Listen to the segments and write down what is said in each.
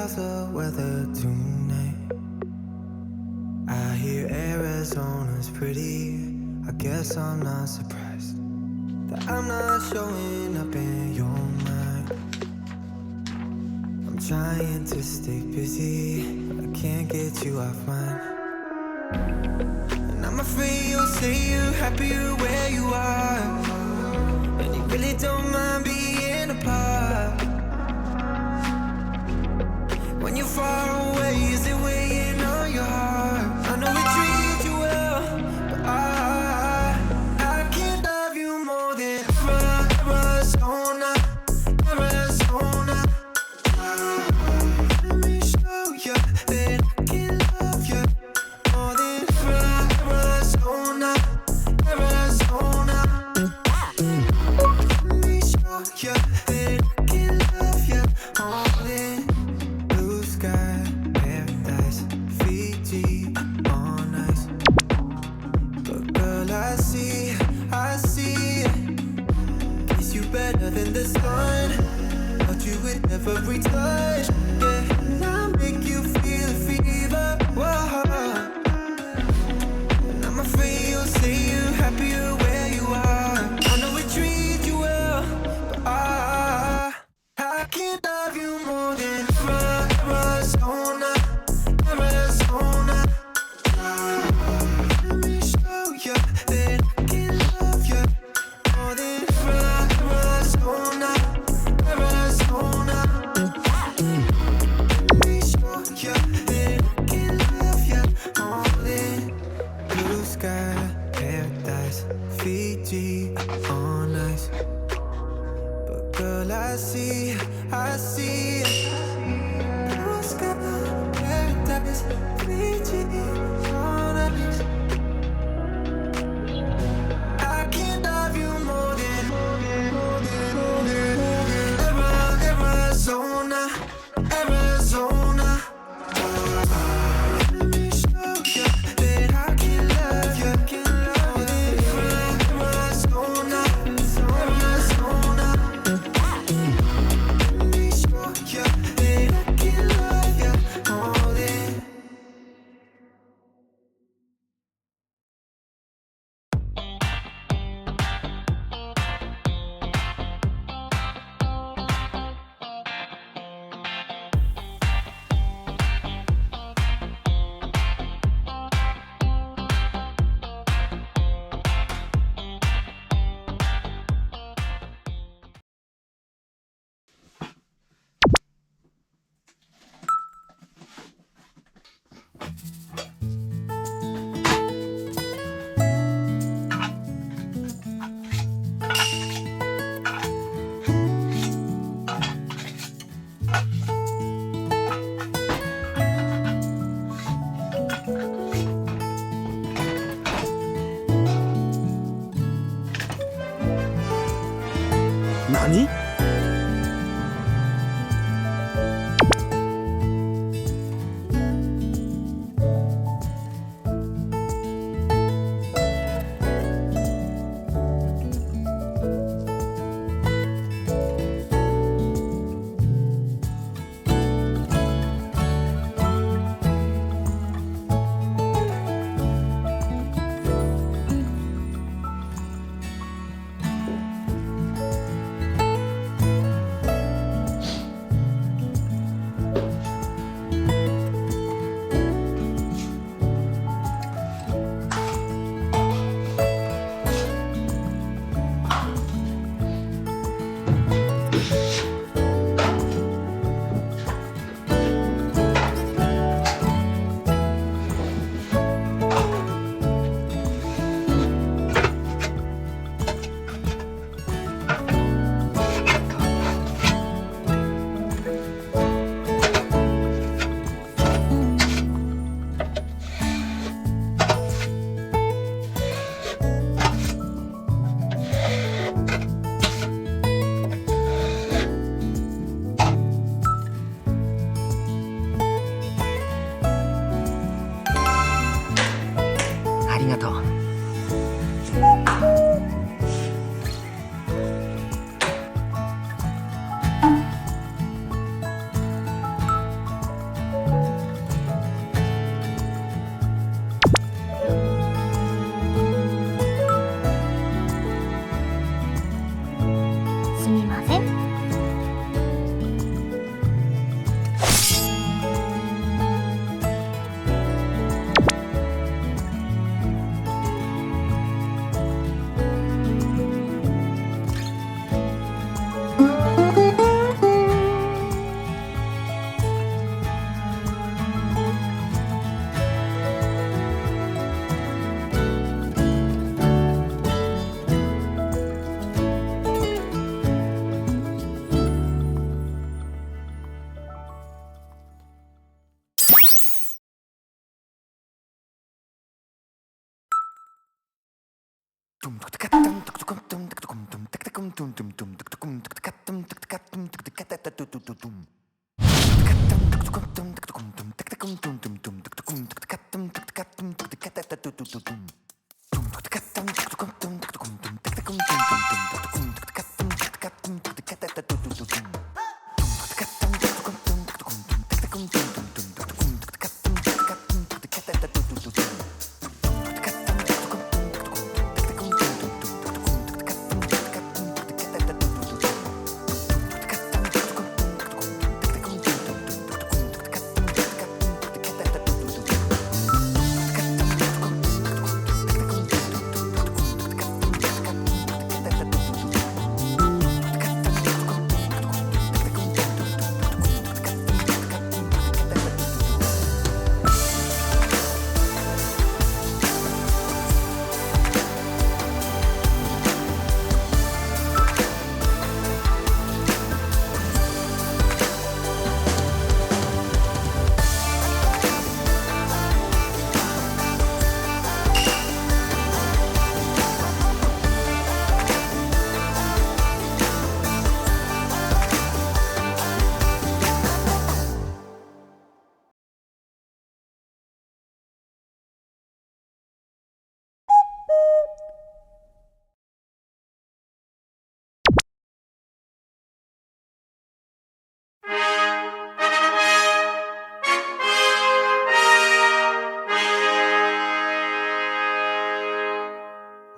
how's the weather tonight? I hear Arizona's pretty. I guess I'm not surprised that I'm not showing up in your mind. I'm trying to stay busy, but I can't get you off mine. And I'm afraid you'll say you're happier where you are, and you really don't mind being apart. When you're far away, is it weighing on your heart? I know we treat you well, but I can't love you more than Arizona, Arizona. Let me show you that I can love you more than Arizona, Arizona. Let me show you that I can love you more than blue sky, paradise, Fiji on ice. But girl, I see kiss you better than the sun. Thought you would never retouch. Yeah, and I make you feel a fever. Whoa. And I'm afraid you'll say you're happier where you are. I know we treat you well, but I can't love you more than Arizona, Arizona. Let me show you that I can love you more than Arizona, Arizona. Let me show you that I can love you more than blue sky, paradise, Fiji on ice. But girl, I see blue sky, paradise, Fiji on ice. I can't love you more than Arizona, Arizona. Let me show you that I can love you more than Arizona, Arizona. Let me show you that I can love you more than.何？ありがとう。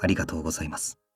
ありがとうございます。